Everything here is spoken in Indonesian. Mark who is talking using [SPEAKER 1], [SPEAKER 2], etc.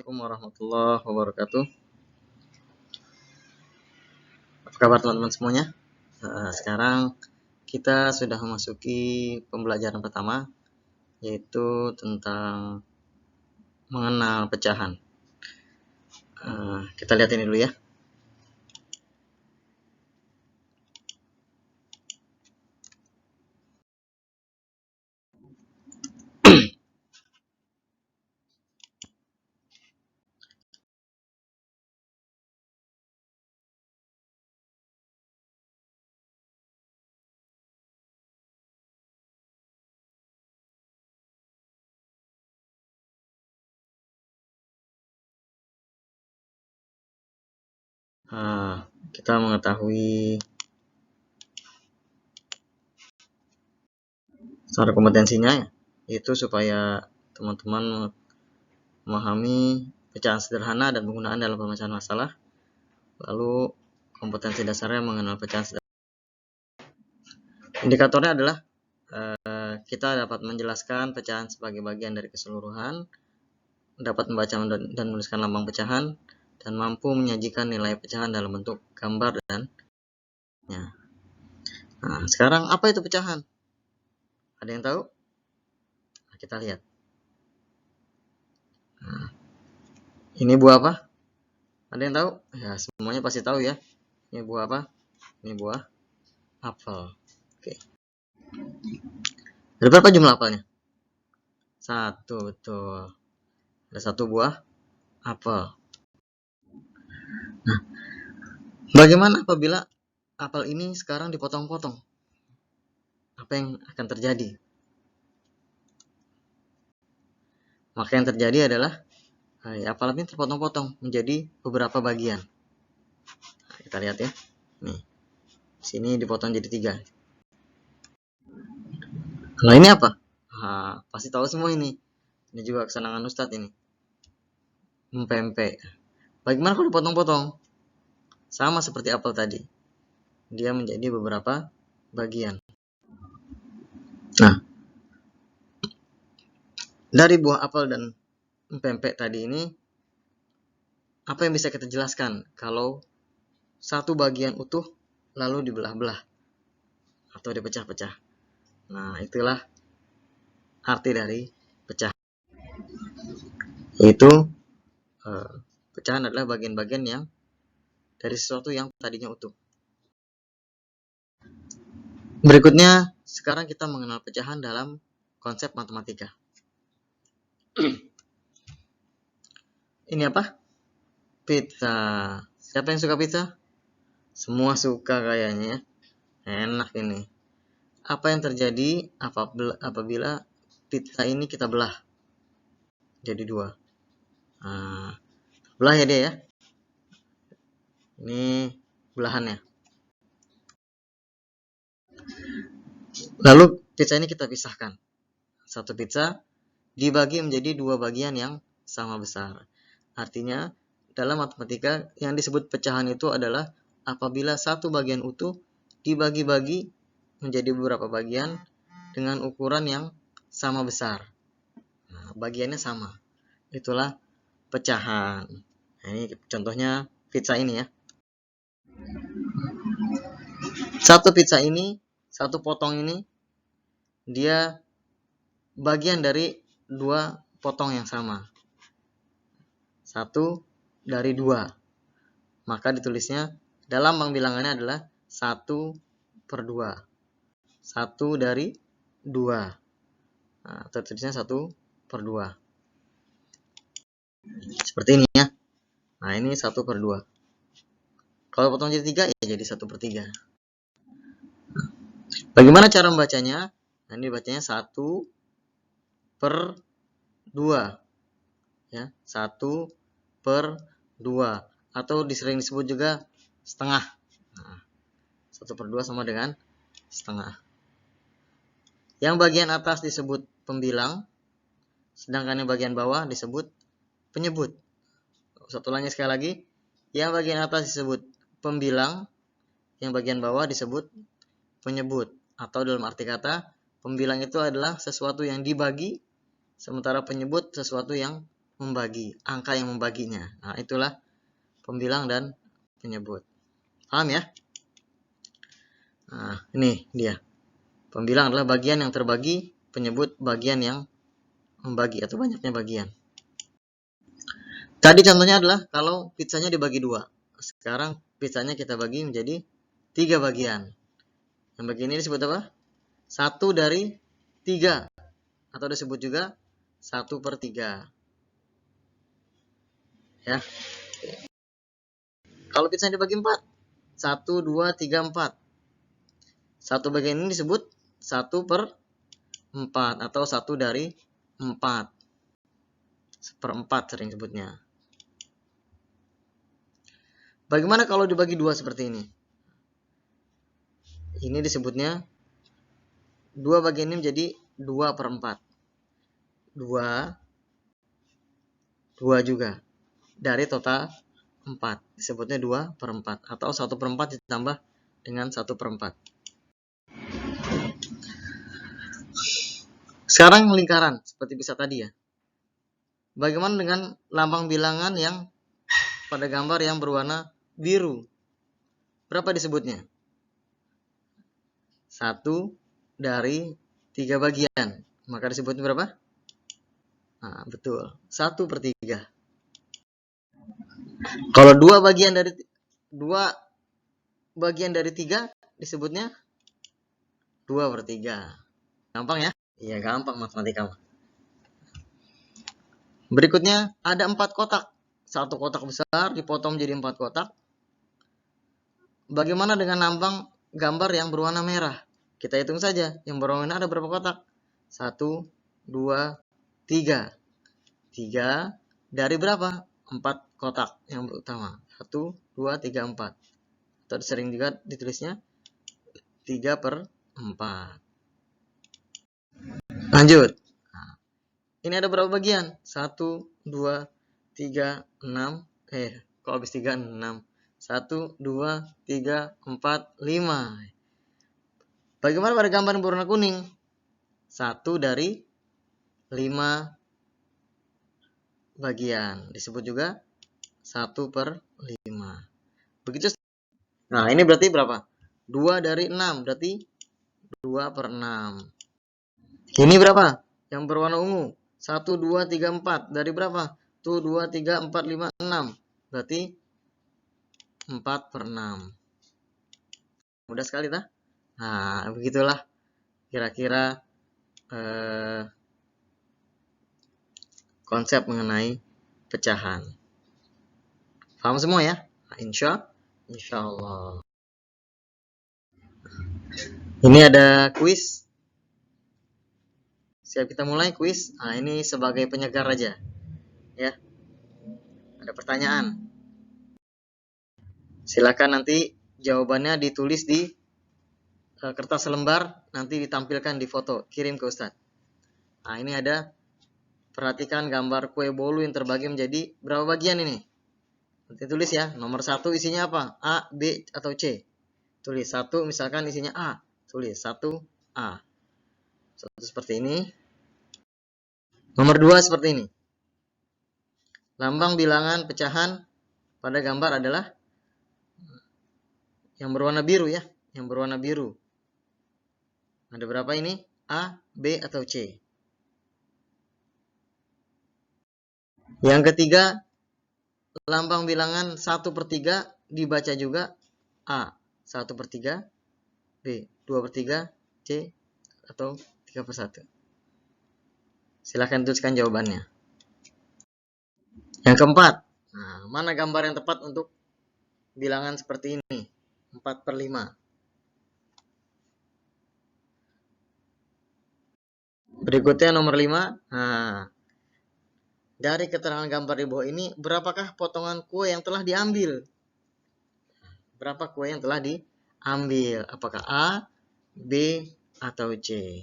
[SPEAKER 1] Assalamualaikum warahmatullahi wabarakatuh. Apa kabar teman-teman semuanya? Sekarang kita sudah memasuki pembelajaran pertama, yaitu tentang mengenal pecahan. Kita lihat ini dulu ya. Kita mengetahui cara kompetensinya, yaitu supaya teman-teman memahami pecahan sederhana dan penggunaan dalam pemecahan masalah. Lalu kompetensi dasarnya mengenal pecahan sederhana. Indikatornya adalah kita dapat menjelaskan pecahan sebagai bagian dari keseluruhan, dapat membaca dan menuliskan lambang pecahan, dan mampu menyajikan nilai pecahan dalam bentuk gambar dan ya. Nah, sekarang apa itu pecahan? Ada yang tahu? Nah, kita lihat. Nah, ini buah apa? Ada yang tahu? Ya, semuanya pasti tahu ya. Ini buah apa? Ini buah apel. Oke. Ada berapa jumlah apelnya? 1, betul. Ada 1 buah apel. Nah, bagaimana apabila apel ini sekarang dipotong-potong? Apa yang akan terjadi? Maka yang terjadi adalah apel ini terpotong-potong menjadi beberapa bagian. Nah, kita lihat ya. Nih. Sini dipotong jadi 3. Nah, ini apa? Pasti tahu semua ini. Ini juga kesenangan Ustadz ini. Mempempe. Bagaimana kalau dipotong-potong? Sama seperti apel tadi. Dia menjadi beberapa bagian. Nah, dari buah apel dan mempempe tadi ini, apa yang bisa kita jelaskan kalau satu bagian utuh lalu dibelah-belah atau dipecah-pecah? Nah, itulah arti dari pecahan. Yaitu pecahan adalah bagian-bagian yang dari sesuatu yang tadinya utuh. Berikutnya, sekarang kita mengenal pecahan dalam konsep matematika. Ini apa? Pizza. Siapa yang suka pizza? Semua suka kayaknya. Enak ini. Apa yang terjadi apabila pizza ini kita belah jadi 2? Belah ya dia ya. Ini belahannya. Lalu pizza ini kita pisahkan. Satu pizza dibagi menjadi 2 bagian yang sama besar. Artinya dalam matematika yang disebut pecahan itu adalah apabila satu bagian utuh dibagi-bagi menjadi beberapa bagian dengan ukuran yang sama besar. Nah, bagiannya sama. Itulah pecahan. Nah, ini contohnya pizza ini ya. Satu pizza ini, satu potong ini, dia bagian dari 2 potong yang sama. 1 dari 2. Maka ditulisnya dalam lambang bilangannya adalah 1/2. 1 dari 2. Nah, tulisnya 1/2. Seperti ini ya. Nah, ini 1/2. Kalau potong jadi 3, ya jadi 1/3. Bagaimana cara membacanya? Nah, ini bacanya 1/2. Ya, 1/2. Atau sering disebut juga setengah. Nah, 1/2 sama dengan setengah. Yang bagian atas disebut pembilang, sedangkan yang bagian bawah disebut penyebut. Satu lagi sekali lagi, yang bagian atas disebut pembilang, yang bagian bawah disebut penyebut. Atau dalam arti kata, pembilang itu adalah sesuatu yang dibagi, sementara penyebut sesuatu yang membagi, angka yang membaginya. Nah, itulah pembilang dan penyebut. Paham ya? Nah, ini dia. Pembilang adalah bagian yang terbagi, penyebut bagian yang membagi atau banyaknya bagian. Tadi contohnya adalah kalau pizzanya dibagi 2. Sekarang pizzanya kita bagi menjadi 3 bagian. Yang bagian ini disebut apa? 1 dari 3. Atau disebut juga 1/3. Ya. Kalau pizzanya dibagi 4. 1, 2, 3, 4. Satu bagian ini disebut 1/4 atau 1 dari 4. 1/4 sering sebutnya. Bagaimana kalau dibagi 2 seperti ini? Ini disebutnya 2 bagian ini menjadi 2/4. 2 juga. Dari total 4. Disebutnya 2/4 atau 1/4 ditambah dengan 1/4. Sekarang lingkaran seperti bisa tadi ya. Bagaimana dengan lambang bilangan yang pada gambar yang berwarna biru? Berapa disebutnya? 1 dari 3 bagian. Maka disebutnya berapa? Nah, betul. 1/3. Kalau 2 bagian dari 3 disebutnya 2/3. Gampang ya? Iya, gampang matematika. Berikutnya ada 4 kotak. 1 kotak besar dipotong jadi 4 kotak. Bagaimana dengan lambang gambar yang berwarna merah? Kita hitung saja. Yang berwarna merah ada berapa kotak? 1, 2, 3. 3 dari berapa? 4 kotak yang utama. 1, 2, 3, 4. Atau sering juga ditulisnya 3/4. Lanjut. Nah, ini ada berapa bagian? 1, 2, 3, 6. Kok habis 3, 6. 1, 2, 3, 4, 5. Bagaimana pada gambar yang berwarna kuning? 1 dari 5 bagian. Disebut juga 1/5. Begitu. Nah, ini berarti berapa? 2 dari 6. Berarti 2/6. Ini berapa? Yang berwarna ungu. 1, 2, 3, 4. Dari berapa? Tuh 2, 3, 4, 5, 6. Berarti 4/6. Mudah sekali tak? Nah, begitulah kira-kira konsep mengenai pecahan. Paham semua ya? Nah, insya Allah. Ini ada kuis. Siap kita mulai kuis. Nah, ini sebagai penyegar aja. Ya. Ada pertanyaan. Silakan nanti jawabannya ditulis di kertas lembar, nanti ditampilkan di foto, kirim ke Ustadz. Nah, ini ada, perhatikan gambar kue bolu yang terbagi menjadi berapa bagian ini? Nanti tulis ya, nomor 1 isinya apa? A, B, atau C? Tulis 1, misalkan isinya A. Tulis 1 A. 1 seperti ini. Nomor 2 seperti ini. Lambang bilangan pecahan pada gambar adalah yang berwarna biru ya, yang berwarna biru. Ada berapa ini? A, B, atau C? Yang ketiga, lambang bilangan 1/3 dibaca juga A, 1/3, B, 2/3, C, atau 3/1. Silahkan tuliskan jawabannya. Yang keempat, nah, mana gambar yang tepat untuk bilangan seperti ini? 4/5. Berikutnya nomor 5. Nah, dari keterangan gambar di bawah ini, berapakah potongan kue yang telah diambil? Berapa kue yang telah diambil? Apakah A, B, atau C?